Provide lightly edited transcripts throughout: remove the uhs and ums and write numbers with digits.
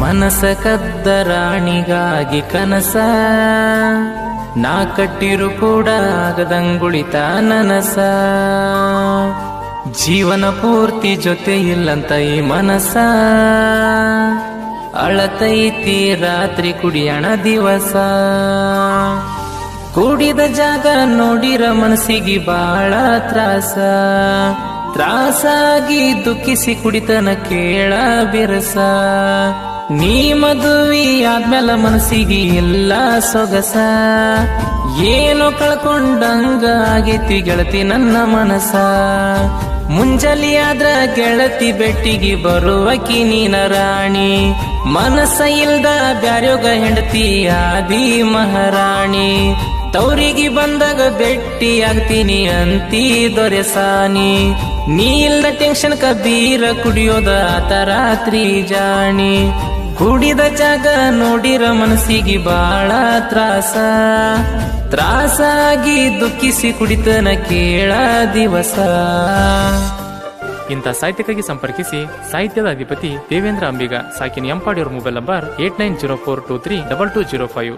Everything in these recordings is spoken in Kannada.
ಮನಸ ಕದ್ದ ರಾಣಿಗಾಗಿ ಕನಸ ನಾ ಕಟ್ಟಿರು ಕೂಡ ಆಗದಂಗುಳಿತ ನನಸ ಜೀವನ ಪೂರ್ತಿ ಜೊತೆ ಇಲ್ಲಂತ ಈ ಮನಸ ಅಳತೈತಿ ರಾತ್ರಿ ಕುಡಿಯಣ ದಿವಸ ಕೂಡಿದ ಜಾಗ ನೋಡಿರ ಮನಸ್ಸಿಗೆ ಬಾಳ ತ್ರಾಸಾಗಿ ದುಃಖಿಸಿ ಕುಡಿತನ ಕೇಳ ಬಿರಸ ನೀ ಮದುವೆ ಆದ್ಮೇಲೆ ಮನಸ್ಸಿಗೆ ಇಲ್ಲ ಸೊಗಸ ಏನೋ ಕಳ್ಕೊಂಡಂಗ ಆಗೈತಿ ಗೆಳತಿ ನನ್ನ ಮನಸ ಮುಂಜಾಲಿ ಆದ್ರ ಗೆಳತಿ ಬೆಟ್ಟಿಗೆ ಬರುವಕಿ ನೀನ ರಾಣಿ ಮನಸ್ಸ ಇಲ್ದ ಬ್ಯಾರ್ಯೋಗ ಹೆಂಡತಿ ಆದಿ ಮಹಾರಾಣಿ ತೌರಿಗೆ ಬಂದಾಗ ಬೆಟ್ಟಿ ಆಗ್ತೀನಿ ಅಂತಿ ದೊರೆಸಾನಿ ನೀ ಇಲ್ದ ಟೆನ್ಷನ್ ಕಬೀರ ಕುಡಿಯೋದ ಆತ ರಾತ್ರಿ ಜಾಣಿ ಕುಡಿದ ಜಾಗ ನೋಡಿರ ಮನಸ್ಸಿಗೆ ಬಾಳ ತ್ರಾಸಾಗಿ ದುಃಖಿಸಿ ಕುಡಿತನ ಕೇಳ ದಿವಸ. ಇಂಥ ಸಾಹಿತ್ಯಕ್ಕಾಗಿ ಸಂಪರ್ಕಿಸಿ ಸಾಹಿತ್ಯದ ಅಧಿಪತಿ ದೇವೇಂದ್ರ ಅಂಬಿಗ, ಸಾಕಿನ ಎಂಪಾಡಿಯವರ ಮೊಬೈಲ್ ನಂಬರ್ 8904232205.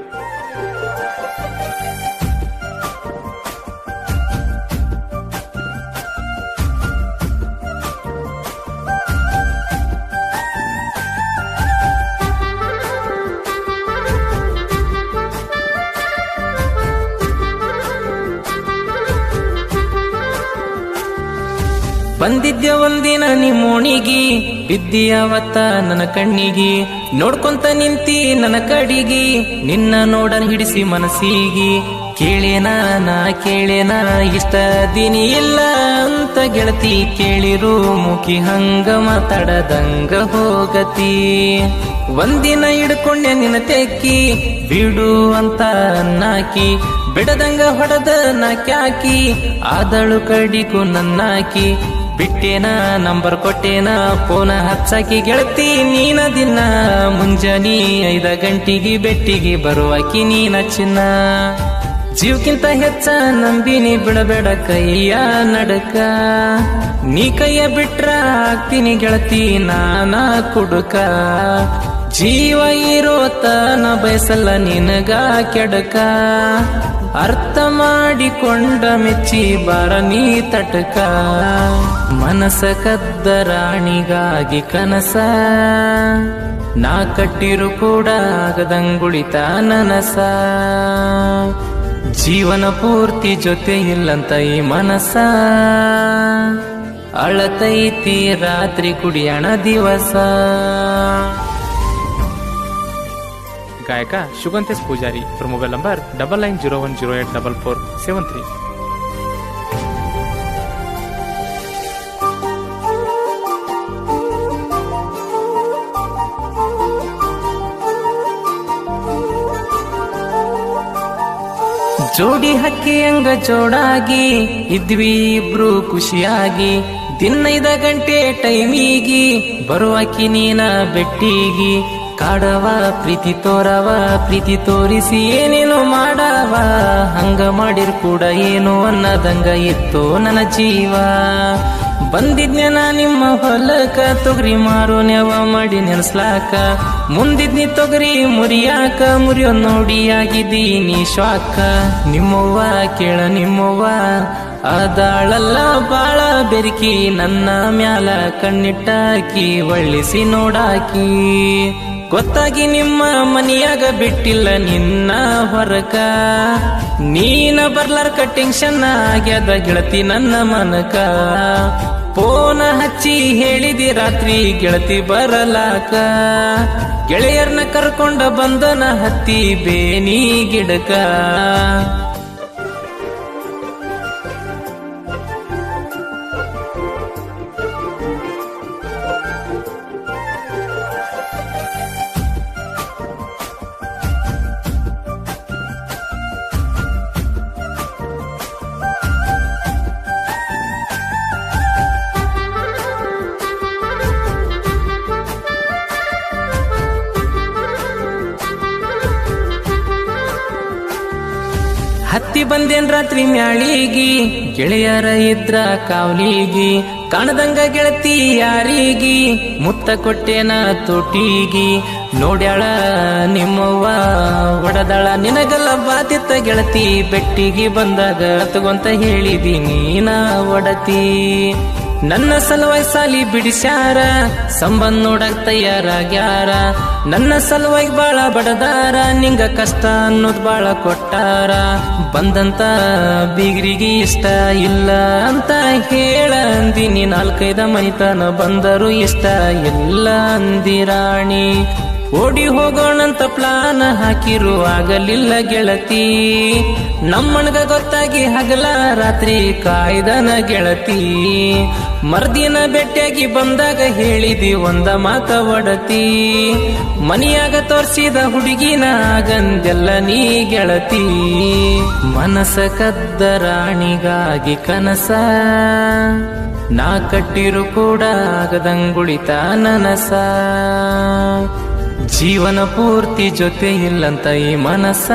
ಬಂದಿದ್ಯ ಒಂದಿನ ನಿಮ್ಮೋಣಿಗಿ ಬಿದ್ದಿಯಾವತ್ತ ನನ್ನ ಕಣ್ಣಿಗಿ ನೋಡ್ಕೊಂತ ನಿಂತಿ ನನ್ನ ಕಡಿಗಿ ನಿನ್ನ ನೋಡನ್ ಹಿಡಿಸಿ ಮನಸ್ಸಿಗಿ ಕೇಳೇನ ಇಷ್ಟ ದಿನಿ ಇಲ್ಲ ಅಂತ ಗೆಳತಿ ಕೇಳಿರು ಮುಖಿ ಹಂಗ ಮಾತಾಡದಂಗ ಹೋಗತಿ ಒಂದಿನ ಹಿಡ್ಕೊಂಡೆ ನಿನ್ನ ತೆಕ್ಕಿ ಬಿಡು ಅಂತ ನಾಕಿ ಬಿಡದಂಗ ಹೊಡೆದ ನಾಕ್ಯಾಕಿ ಆದಳು ಕಡಿಕು ನನ್ನಾಕಿ ಬಿಟ್ಟೇನ ನಂಬರ್ ಕೊಟ್ಟೇನ ಫೋನ ಹಚ್ಚಾಕಿ ಗೆಳತಿ ನೀನ ದಿನ ಮುಂಜಾನಿ 5 ಗಂಟೆಗೆ ಬೆಟ್ಟಿಗೆ ಬರುವಾಕಿ ನೀನ ಚಿನ್ನ ಜೀವಕ್ಕಿಂತ ಹೆಚ್ಚ ನಂಬಿನಿ ಬಿಡಬೇಡ ಕೈಯ ನಡಕ ನೀ ಕೈಯ ಬಿಟ್ರ ಆಗ್ತೀನಿ ಗೆಳತಿ ನಾನ ಕುಡುಕ ಜೀವ ಇರೋತನ ಬಯಸಲ್ಲ ನಿನಗ ಕೆಡಕ ಅರ್ಥ ಮಾಡಿಕೊಂಡ ಮೆಚ್ಚಿ ಬಾರ ನೀ ತಟಕ ಮನಸ ಕದ್ದ ರಾಣಿಗಾಗಿ ಕನಸ ನಾ ಕಟ್ಟಿರು ಕೂಡ ಆಗದಂಗುಳಿತ ನನಸ ಜೀವನ ಪೂರ್ತಿ ಜೊತೆ ಇಲ್ಲಂತ ಈ ಮನಸ ಅಳತೈತಿ ರಾತ್ರಿ ಕುಡಿಯಣ ದಿವಸ. ಗಾಯಕ ಶುಗಂತೇಶ್ ಪೂಜಾರಿ, ಇವರ ಮೊಬೈಲ್ ನಂಬರ್ 9901084473. ಜೋಡಿ ಹಕ್ಕಿ ಹಂಗ ಜೋಡಾಗಿ ಇದ್ವಿ ಇಬ್ರು ಖುಷಿಯಾಗಿ ದಿನ 5 ಗಂಟೆ ಟೈಮಿಗಿ ಬರುವಾಕಿ ನೀನ ಬೆಟ್ಟಿಗಿ ಕಾಡವ ಪ್ರೀತಿ ತೋರವ ಪ್ರೀತಿ ತೋರಿಸಿ ಏನೇನು ಮಾಡವ ಹಂಗ ಮಾಡಿರ್ ಕೂಡ ಏನು ಅನ್ನದಂಗ ಇತ್ತು ನನ್ನ ಜೀವ ಬಂದಿದ್ನ ನಿಮ್ಮ ಹೊಲಕ ತೊಗರಿ ಮಾರೋ ನೆವ ಮಾಡಿ ನೆನ್ಸ್ಲಾಕ ಮುಂದಿದ್ನಿ ತೊಗರಿ ಮುರಿಯಾಕ ಮುರಿಯೋ ನೋಡಿ ಆಗಿದ್ದೀನಿ ಶ್ವಾಕ ನಿಮ್ಮವ್ವ ಕೇಳ ನಿಮ್ಮವ್ವ ಅದಾಳಲ್ಲ ಬಾಳ ಬೆರಿಕಿ ನನ್ನ ಮ್ಯಾಲ ಕಣ್ಣಿಟ್ಟಾಕಿ ಒಳ್ಳಿಸಿ ನೋಡಾಕಿ ಗೊತ್ತಾಗಿ ನಿಮ್ಮ ಮನಿಯಾಗ ಬಿಟ್ಟಿಲ್ಲ ನಿನ್ನ ಹೊರಕ ನೀನ ಬರ್ಲಾರ್ಕ ಟೆನ್ಷನ್ ಆಗ್ಯದ ಗೆಳತಿ ನನ್ನ ಮನಕ ಫೋನ ಹಚ್ಚಿ ಹೇಳಿದಿ ರಾತ್ರಿ ಗೆಳತಿ ಬರಲಾಕ ಗೆಳೆಯರ್ನ ಕರ್ಕೊಂಡ ಬಂದನ ಹತ್ತಿ ಬೇನಿ ಗಿಡಕ ಹತ್ತಿ ಬಂದೇನ್ ರಾತ್ರಿ ಮ್ಯಾಳಿಗಿ ಗೆಳೆಯರ ಇದ್ರ ಕಾವಲಿಗಿ ಕಾಣದಂಗ ಗೆಳತಿ ಯಾರಿಗಿ ಮುತ್ತ ಕೊಟ್ಟೇನ ತೋಟಿಗಿ ನೋಡ್ಯಾಳ ನಿಮ್ಮವ್ವ ಒಡದಾಳ ನಿನಗಲ್ಲ ಬಾಧ್ಯತ ಗೆಳತಿ ಬೆಟ್ಟಿಗೆ ಬಂದಾಗ ತಗೊಂತ ಹೇಳಿದೀನಿ ನಾ ಒಡತಿ ನನ್ನ ಸಲುವಾಗಿ ಸಾಲಿ ಬಿಡಿಸ್ಯಾರ ಸಂಬಂಧ ನೋಡಕ್ ತಯಾರಾಗ್ಯಾರ ನನ್ನ ಸಲುವಾಗಿ ಬಾಳ ಬಡದಾರ ನಿಂಗ ಕಷ್ಟ ಅನ್ನೋದ್ ಬಾಳ ಕೊಟ್ಟಾರ ಬಂದಂತ ಬೀಗ್ರಿಗೆ ಇಷ್ಟ ಇಲ್ಲ ಅಂತ ಹೇಳ ಅಂದಿನಿ 4-5 ಮನಿತನ ಬಂದರು ಇಷ್ಟ ಇಲ್ಲ ಅಂದಿರಾಣಿ ಓಡಿ ಹೋಗೋಣಂತ ಪ್ಲಾನ್ ಹಾಕಿರು ಆಗಲಿಲ್ಲ ಗೆಳತಿ ನಮ್ಮಣ್ಗ ಗೊತ್ತಾಗಿ ಹಗಲ ರಾತ್ರಿ ಕಾಯ್ದನ ಗೆಳತಿ ಮರ್ದಿನ ಬೆಟ್ಟಿಯಾಗಿ ಬಂದಾಗ ಹೇಳಿದಿ ಒಂದ ಮಾತ ಒಡತಿ ಮನಿಯಾಗ ತೋರ್ಸಿದ ಹುಡುಗಿನ ಆಗಂದೆಲ್ಲ ನೀ ಗೆಳತಿ ಮನಸ ಕದ್ದ ರಾಣಿಗಾಗಿ ಕನಸ ನಾ ಕಟ್ಟಿರು ಕೂಡ ಆಗದಂಗುಳಿತ ನನಸ ಜೀವನ ಪೂರ್ತಿ ಜೊತೆ ಇಲ್ಲಂತ ಈ ಮನಸ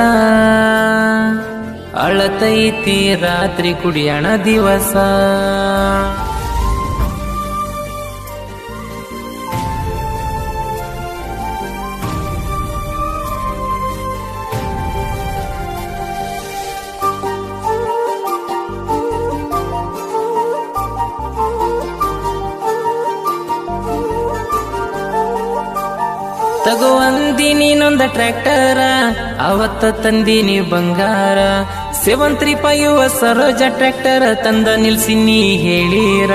ಅಳತೈತಿ ರಾತ್ರಿ ಕುಡಿಯಣ ದಿವಸ ತಗೋ ಅಂದಿನಿ ನೊಂದ ಟ್ರ್ಯಾಕ್ಟರ ಅವತ್ತ ತಂದಿನಿ ಬಂಗಾರ 735 ಸರೋಜ ಟ್ರ್ಯಾಕ್ಟರ್ ತಂದ ನಿಲ್ಸಿ ನೀ ಹೇಳಿರ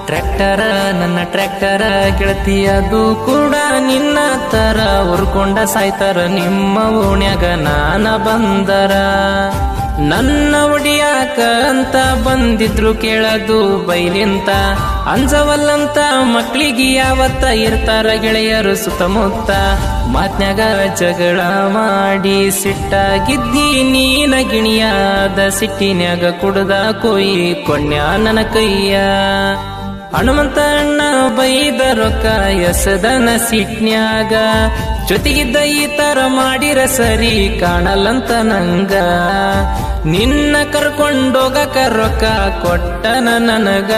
ಟ್ರ್ಯಾಕ್ಟರ ನನ್ನ ಟ್ರ್ಯಾಕ್ಟರ ಗೆಳತಿ ಅದು ಕೂಡ ನಿನ್ನ ತರ ಉರ್ಕೊಂಡ ಸಾಯ್ತಾರ ನಿಮ್ಮ ಓಣ್ಯಾಗ ನಾನ ಬಂದರ ನನ್ನ ಒಡಿಯಾಕ ಅಂತ ಬಂದಿದ್ರು ಕೇಳದು ಬೈಲಿಂತ ಅಂಜವಲ್ಲಂತ ಮಕ್ಳಿಗೆ ಯಾವತ್ತ ಇರ್ತಾರ ಗೆಳೆಯರು ಸುತ್ತಮುತ್ತ ಮಾತ್ನ್ಯಾಗ ಜಗಳ ಮಾಡಿ ಸಿಟ್ಟಾಗಿದ್ದಿ ನೀನ ಗಿಣಿಯಾದ ಸಿಟ್ಟಿನ್ಯಾಗ ಕುಡ್ದ ಕೊಯ್ ಕೊಣ್ಯ ನನ್ನ ಕೈಯ ಹನುಮಂತ ಅಣ್ಣ ಬೈದ ರೊಕ್ಕ ಎಸದನ ಸಿಟ್ನ್ಯಾಗ ಜೊತೆಗಿದ್ದ ಈ ತರ ಮಾಡಿರ ಸರಿ ಕಾಣಲ್ಲಂತ ನಂಗ ನಿನ್ನ ಕರ್ಕೊಂಡೋಗಕ ರೊಕ್ಕ ಕೊಟ್ಟನ ನನಗ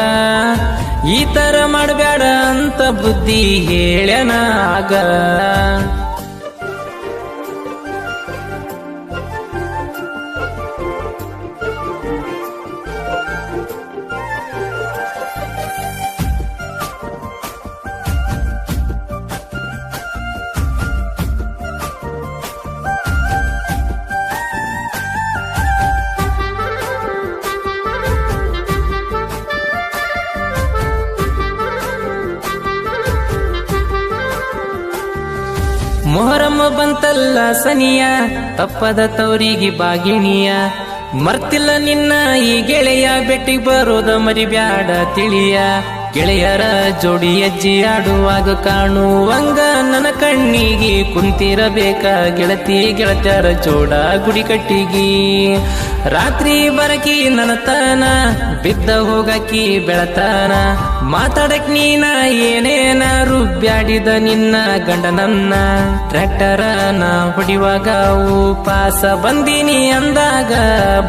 ಈ ತರ ಮಾಡಬೇಡ ಅಂತ ಬುದ್ಧಿ ಹೇಳ್ಯನ ಆಗ ಮೊಹರಮ್ಮ ಬಂತಲ್ಲ ಸನಿಯ ತಪ್ಪದ ತವರಿಗೆ ಬಾಗಿಣಿಯ ಮರ್ತಿಲ್ಲ ನಿನ್ನ ಈ ಗೆಳೆಯ ಬೆಟ್ಟಿಗೆ ಬರೋದ ಮರಿಬ್ಯಾಡ ತಿಳಿಯ ಗೆಳೆಯರ ಜೋಡಿ ಹೆಜ್ಜೆ ಆಡುವಾಗ ಕಾಣುವಂಗ ನನ್ನ ಕಣ್ಣಿಗೆ ಕುಂತಿರಬೇಕ ಗೆಳತಿ ಗೆಳತ್ಯರ ಜೋಡ ಗುಡಿ ಕಟ್ಟಿಗಿ ರಾತ್ರಿ ಬರಕಿ ನನತನ ಬಿದ್ದ ಹೋಗಕಿ ಬೆಳತನ ಮಾತಾಡಕ್ ನೀನ ಏನೇನ ರುಬ್ಬ್ಯಾಡಿದ ನಿನ್ನ ಗಂಡನನ್ನ ಟ್ರ್ಯಾಕ್ಟರ ನಾ ಹೊಡಿವಾಗ ಪಾಸ ಬಂದಿನಿ ಅಂದಾಗ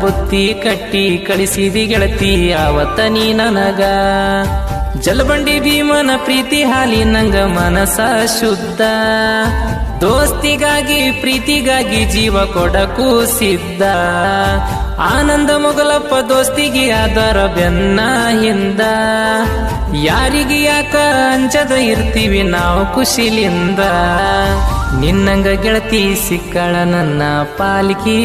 ಬುತ್ತಿ ಕಟ್ಟಿ ಕಳಿಸಿದಿ ಗೆಳತಿ ಆವತ್ತ ನೀ ನನಗ ಜಲಬಂಡಿ ಭೀಮನ ಪ್ರೀತಿ ಹಾಲಿ ನಂಗ ಮನಸ ಶುದ್ಧ ದೋಸ್ತಿಗಾಗಿ ಪ್ರೀತಿಗಾಗಿ ಜೀವ ಕೊಡಕು ಸಿದ್ಧ ಆನಂದ ಮೊಗಲಪ್ಪ ದೋಸ್ತಿಗೆ ಆದರ ಬೆನ್ನ ಹಿಂದ ಯಾರಿಗೆ ಯಾಕ ಅಂಜದ ಇರ್ತೀವಿ ನಾವು ಖುಷಿಲಿಂದ ನಿನ್ನಂಗ ಗೆಳತಿ ಸಿಕ್ಕಳ ನನ್ನ ಪಾಲಿಗೆ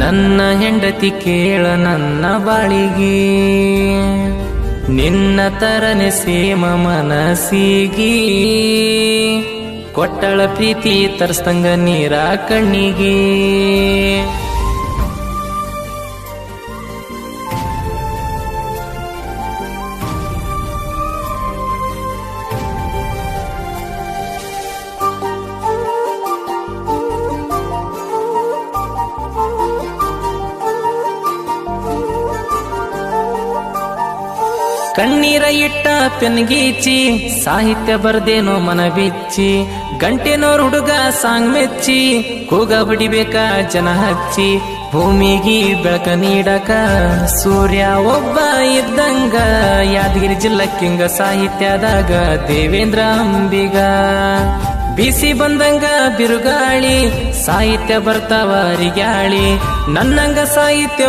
ನನ್ನ ಹೆಂಡತಿ ಕೇಳ ನನ್ನ ಬಾಳಿಗೆ ನಿನ್ನ ತರನೆ ಸೇಮ ಮನಸ್ಸಿಗೆ ಕೊಟ್ಟಳ ಪ್ರೀತಿ ತರ್ಸ್ತಂಗ ನೀರ ಕಣ್ಣಿಗೆ ಕಣ್ಣೀರ ಇಟ್ಟ ಪೆನ್ಗೀಚಿ ಸಾಹಿತ್ಯ ಬರ್ದೇನೋ ಮನ ಬಿಚ್ಚಿ ಗಂಟೆನೋರ್ ಹುಡುಗ ಸಾಂಗ್ ಮೆಚ್ಚಿ ಕೂಗ ಬಡಿಬೇಕ ಜನ ಹಚ್ಚಿ ಭೂಮಿಗೆ ಬೆಳಕ ನೀಡಕ ಸೂರ್ಯ ಒಬ್ಬ ಇದ್ದಂಗ ಯಾದಗಿರಿ ಜಿಲ್ಲಕ್ಕಿಂಗ ಸಾಹಿತ್ಯದಾಗ ದೇವೇಂದ್ರ ಅಂಬಿಗ ಬಿಸಿ ಬಂದಂಗ ಬಿರುಗಾಳಿ ಸಾಹಿತ್ಯ ಬರ್ತಾವ ರಿಗ್ಯಾಳಿ ನನ್ನಂಗ ಸಾಹಿತ್ಯ